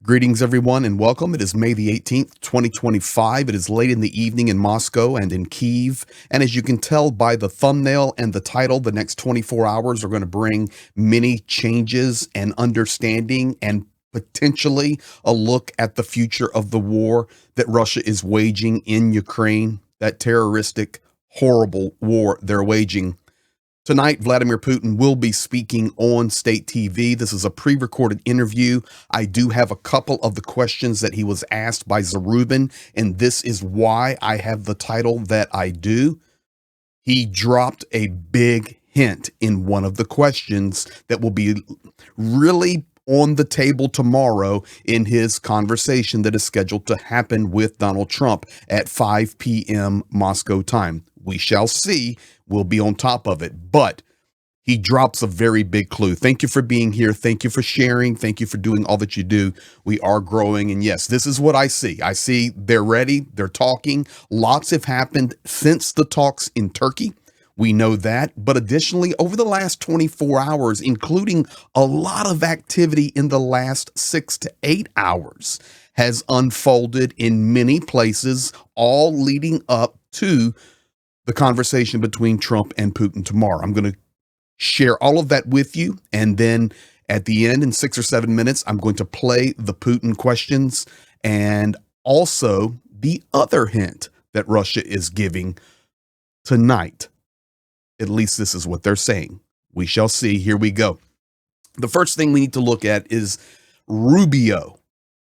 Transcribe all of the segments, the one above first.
Greetings, everyone, and welcome. It is May the 18th, 2025. It is late in the evening in Moscow and in Kyiv. And as you can tell by the thumbnail and the title, the next 24 hours are going to bring many changes and understanding and potentially a look at the future of the war that Russia is waging in Ukraine, that terroristic, horrible war they're waging. Tonight, Vladimir Putin will be speaking on state TV. This is a pre-recorded interview. I do have a couple of the questions that he was asked by Zarubin, and this is why I have the title that I do. He dropped a big hint in one of the questions that will be really on the table tomorrow in his conversation that is scheduled to happen with Donald Trump at 5 p.m. Moscow time. We shall see. We'll be on top of it. But he drops a very big clue. Thank you for being here. Thank you for sharing. Thank you for doing all that you do. We are growing. And yes, this is what I see. I see they're ready. They're talking. Lots have happened since the talks in Turkey. We know that. But additionally, over the last 24 hours, including a lot of activity in the last 6 to 8 hours, has unfolded in many places, all leading up to the conversation between Trump and Putin tomorrow. I'm going to share all of that with you. And then at the end, in 6 or 7 minutes, I'm going to play the Putin questions and also the other hint that Russia is giving tonight. At least this is what they're saying. We shall see. Here we go. The first thing we need to look at is Rubio.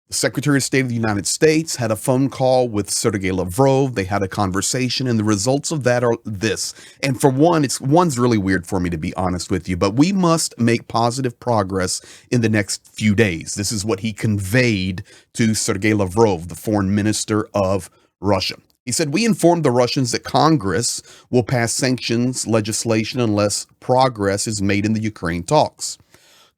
The Secretary of State of the United States had a phone call with Sergei Lavrov. They had a conversation, and the results of that are this. And for one, one's really weird for me, to be honest with you, but we must make positive progress in the next few days. This is what he conveyed to Sergei Lavrov, the foreign minister of Russia. He said, "We informed the Russians that Congress will pass sanctions legislation unless progress is made in the Ukraine talks.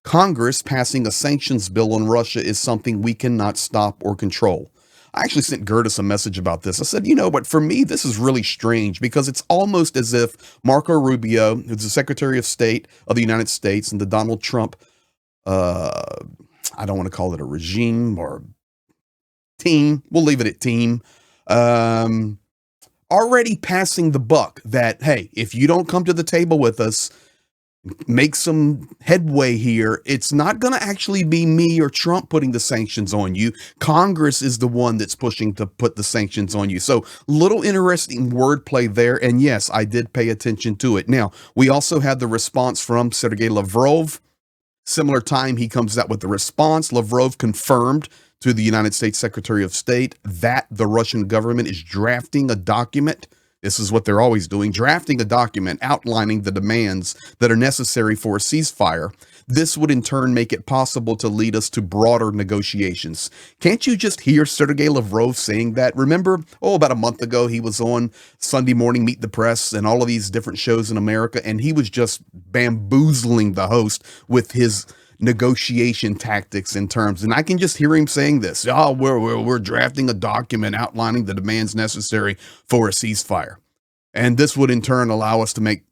Congress passing a sanctions bill on Russia is something we cannot stop or control." I actually sent Gertis a message about this. I said, but for me, this is really strange because it's almost as if Marco Rubio, who's the Secretary of State of the United States, and the Donald Trump, I don't want to call it a regime or team, we'll leave it at team, already passing the buck that, hey, if you don't come to the table with us, make some headway here, it's not going to actually be me or Trump putting the sanctions on you. Congress is the one that's pushing to put the sanctions on you. So little interesting wordplay there. And yes, I did pay attention to it. Now, we also had the response from Sergei Lavrov. Similar time, he comes out with the response. Lavrov confirmed to the United States Secretary of State that the Russian government is drafting a document. This is what they're always doing, drafting a document outlining the demands that are necessary for a ceasefire. This would in turn make it possible to lead us to broader negotiations. Can't you just hear Sergei Lavrov saying that? Remember, about a month ago, he was on Sunday Morning Meet the Press and all of these different shows in America, and he was just bamboozling the host with his negotiation tactics and terms. And I can just hear him saying this. We're drafting a document outlining the demands necessary for a ceasefire. And this would in turn allow us to make,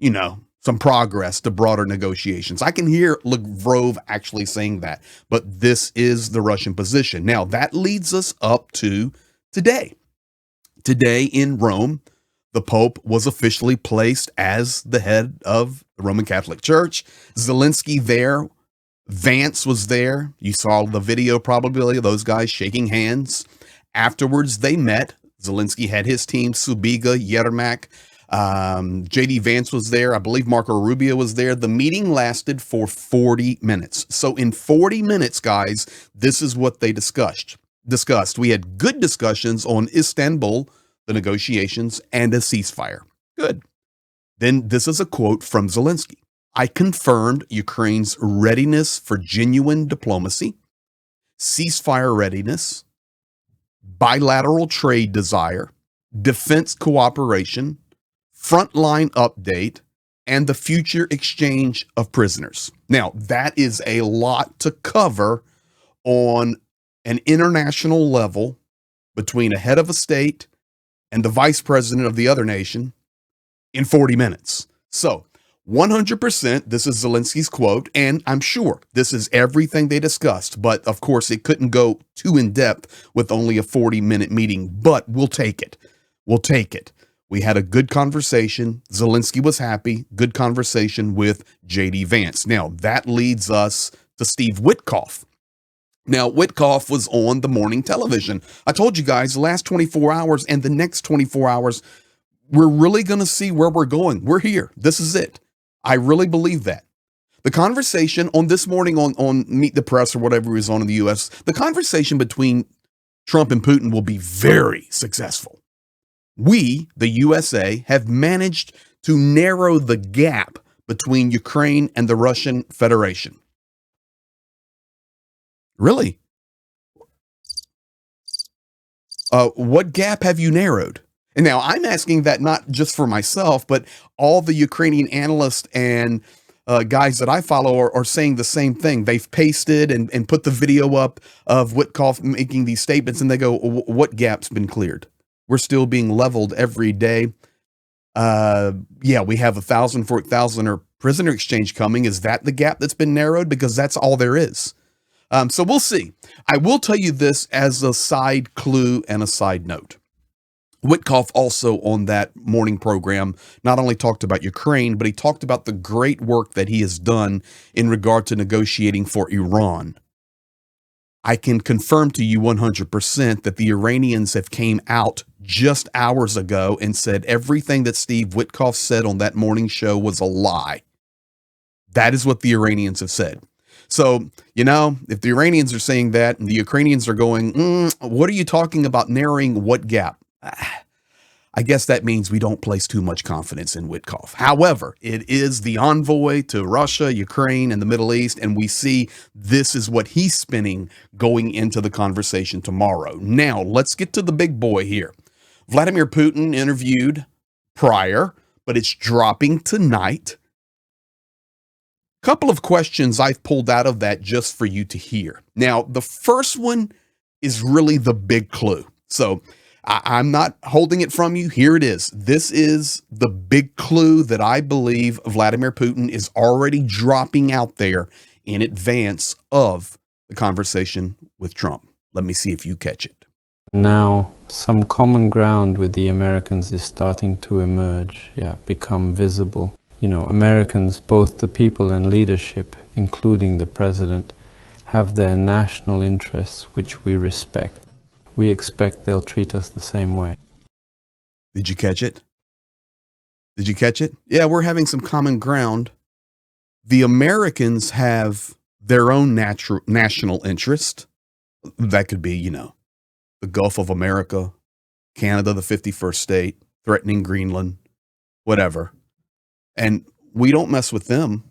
some progress to broader negotiations. I can hear Lavrov actually saying that, but this is the Russian position. Now that leads us up to today. Today in Rome, the Pope was officially placed as the head of the Roman Catholic Church. Zelensky there. Vance was there. You saw the video probably of those guys shaking hands. Afterwards, they met. Zelensky had his team, Subiga, Yermak. J.D. Vance was there. I believe Marco Rubio was there. The meeting lasted for 40 minutes. So in 40 minutes, guys, this is what they discussed. We had good discussions on Istanbul, the negotiations, and a ceasefire. Good. Then this is a quote from Zelensky. "I confirmed Ukraine's readiness for genuine diplomacy, ceasefire readiness, bilateral trade desire, defense cooperation, frontline update, and the future exchange of prisoners." Now, that is a lot to cover on an international level between a head of a state and the vice president of the other nation in 40 minutes. So 100%, this is Zelensky's quote, and I'm sure this is everything they discussed, but of course it couldn't go too in depth with only a 40-minute meeting, but we'll take it. We'll take it. We had a good conversation. Zelensky was happy. Good conversation with J.D. Vance. Now, that leads us to Steve Witkoff. Now, Witkoff was on the morning television. I told you guys the last 24 hours and the next 24 hours, we're really going to see where we're going. We're here. This is it. I really believe that. The conversation on this morning on Meet the Press or whatever he was on in the U.S., the conversation between Trump and Putin will be very successful. We, the USA, have managed to narrow the gap between Ukraine and the Russian Federation. Really? What gap have you narrowed? And now I'm asking that not just for myself, but all the Ukrainian analysts and guys that I follow are saying the same thing. They've pasted and put the video up of Witkoff making these statements, and they go, what gap's been cleared? We're still being leveled every day. Yeah, we have 1,000 for 1,000 or prisoner exchange coming. Is that the gap that's been narrowed? Because that's all there is. So we'll see. I will tell you this as a side clue and a side note. Witkoff also on that morning program not only talked about Ukraine, but he talked about the great work that he has done in regard to negotiating for Iran. I can confirm to you 100% that the Iranians have came out just hours ago and said everything that Steve Witkoff said on that morning show was a lie. That is what the Iranians have said. So, you know, if the Iranians are saying that and the Ukrainians are going, what are you talking about narrowing what gap? I guess that means we don't place too much confidence in Witkoff. However, it is the envoy to Russia, Ukraine, and the Middle East, and we see this is what he's spinning going into the conversation tomorrow. Now, let's get to the big boy here. Vladimir Putin interviewed prior, but it's dropping tonight. Couple of questions I've pulled out of that just for you to hear. Now, the first one is really the big clue. So I'm not holding it from you. Here it is. This is the big clue that I believe Vladimir Putin is already dropping out there in advance of the conversation with Trump. Let me see if you catch it. Now, some common ground with the Americans is starting to emerge, become visible. You know, Americans, both the people and leadership, including the president, have their national interests, which we respect. We expect they'll treat us the same way. Did you catch it? Did you catch it? Yeah, we're having some common ground. The Americans have their own national interest. That could be, you know, the Gulf of America, Canada, the 51st state, threatening Greenland, whatever. And we don't mess with them.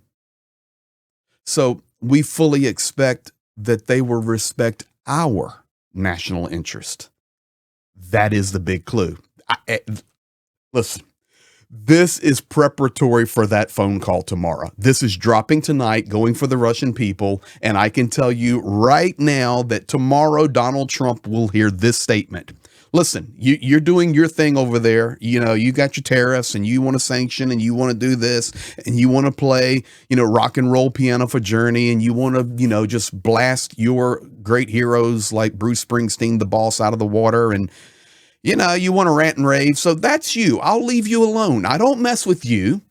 So we fully expect that they will respect our national interest. That is the big clue. Listen, this is preparatory for that phone call tomorrow. This is dropping tonight, going for the Russian people. And I can tell you right now that tomorrow Donald Trump will hear this statement. Listen, you're doing your thing over there. You know, you got your tariffs and you want to sanction and you want to do this and you want to play, you know, rock and roll piano for Journey and you want to, you know, just blast your great heroes like Bruce Springsteen, the boss, out of the water. And, you know, you want to rant and rave. So that's you. I'll leave you alone. I don't mess with you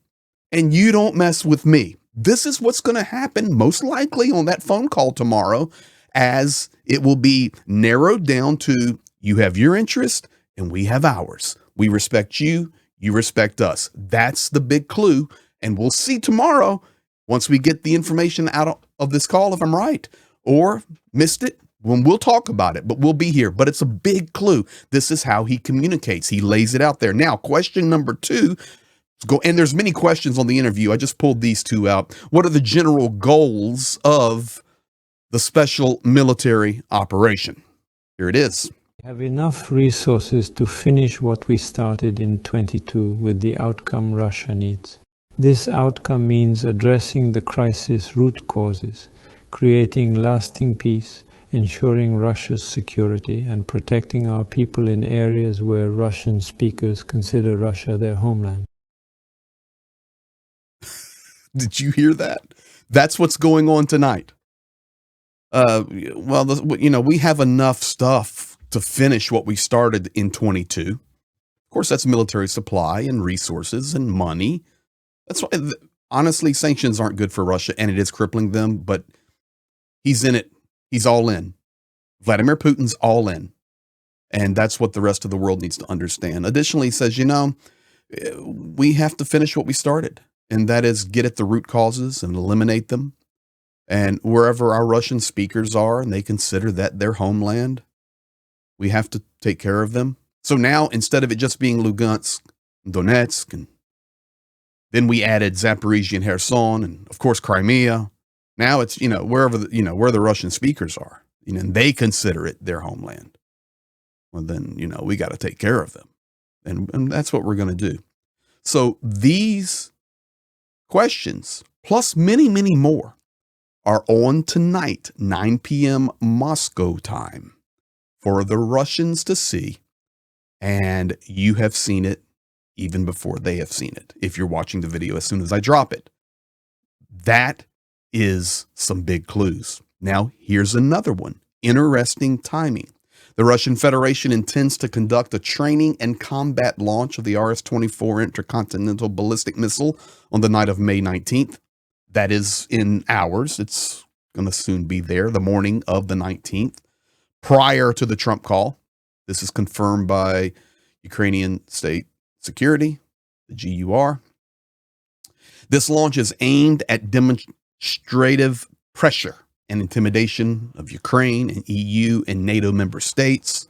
and you don't mess with me. This is what's going to happen most likely on that phone call tomorrow, as it will be narrowed down to you have your interest and we have ours. We respect you. You respect us. That's the big clue. And we'll see tomorrow once we get the information out of this call, if I'm right or missed it. When we'll talk about it, but we'll be here. But it's a big clue. This is how he communicates. He lays it out there. Now, question number 2. And there's many questions on the interview. I just pulled these 2 out. What are the general goals of the special military operation? Here it is. We have enough resources to finish what we started in 22 with the outcome Russia needs. This outcome means addressing the crisis root causes, creating lasting peace, ensuring Russia's security, and protecting our people in areas where Russian speakers consider Russia their homeland. Did you hear that? That's what's going on tonight. Well, we have enough stuff to finish what we started in 22. Of course, that's military supply and resources and money. That's why, honestly, sanctions aren't good for Russia, and it is crippling them, but he's in it. He's all in. Vladimir Putin's all in. And that's what the rest of the world needs to understand. Additionally, he says, we have to finish what we started, and that is get at the root causes and eliminate them. And wherever our Russian speakers are and they consider that their homeland, we have to take care of them. So now, instead of it just being Lugansk, Donetsk, and then we added Zaporizhia and Kherson, and of course Crimea. Now it's, wherever, where the Russian speakers are, and they consider it their homeland. Well, then, we got to take care of them. And that's what we're going to do. So these questions, plus many, many more, are on tonight, 9 p.m. Moscow time, for the Russians to see. And you have seen it even before they have seen it, if you're watching the video as soon as I drop it. That is some big clues. Now, here's another one. Interesting timing. The Russian Federation intends to conduct a training and combat launch of the RS-24 intercontinental ballistic missile on the night of May 19th. That is in hours. It's going to soon be there, the morning of the 19th, prior to the Trump call. This is confirmed by Ukrainian State Security, the GUR. This launch is aimed at demonstrative pressure and intimidation of Ukraine and EU and NATO member states,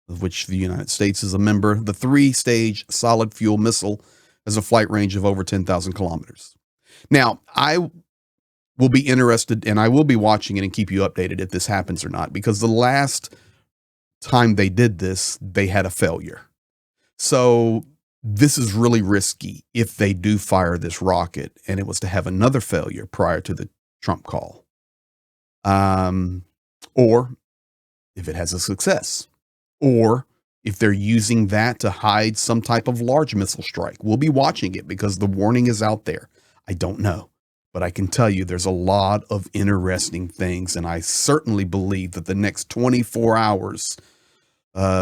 of which the United States is a member. The 3-stage solid fuel missile has a flight range of over 10,000 kilometers. Now, I will be interested, and I will be watching it and keep you updated if this happens or not, because the last time they did this, they had a failure. So this is really risky if they do fire this rocket and it was to have another failure prior to the Trump call. Or if it has a success, or if they're using that to hide some type of large missile strike. We'll be watching it because the warning is out there. I don't know, but I can tell you there's a lot of interesting things, and I certainly believe that the next 24 hours,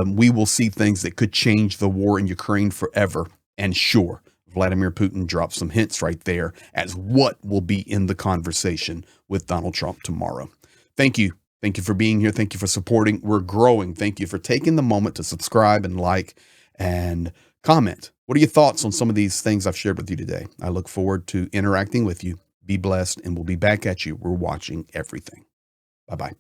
we will see things that could change the war in Ukraine forever. And sure, Vladimir Putin dropped some hints right there as what will be in the conversation with Donald Trump tomorrow. Thank you. Thank you for being here. Thank you for supporting. We're growing. Thank you for taking the moment to subscribe and like and comment. What are your thoughts on some of these things I've shared with you today? I look forward to interacting with you. Be blessed, and we'll be back at you. We're watching everything. Bye-bye.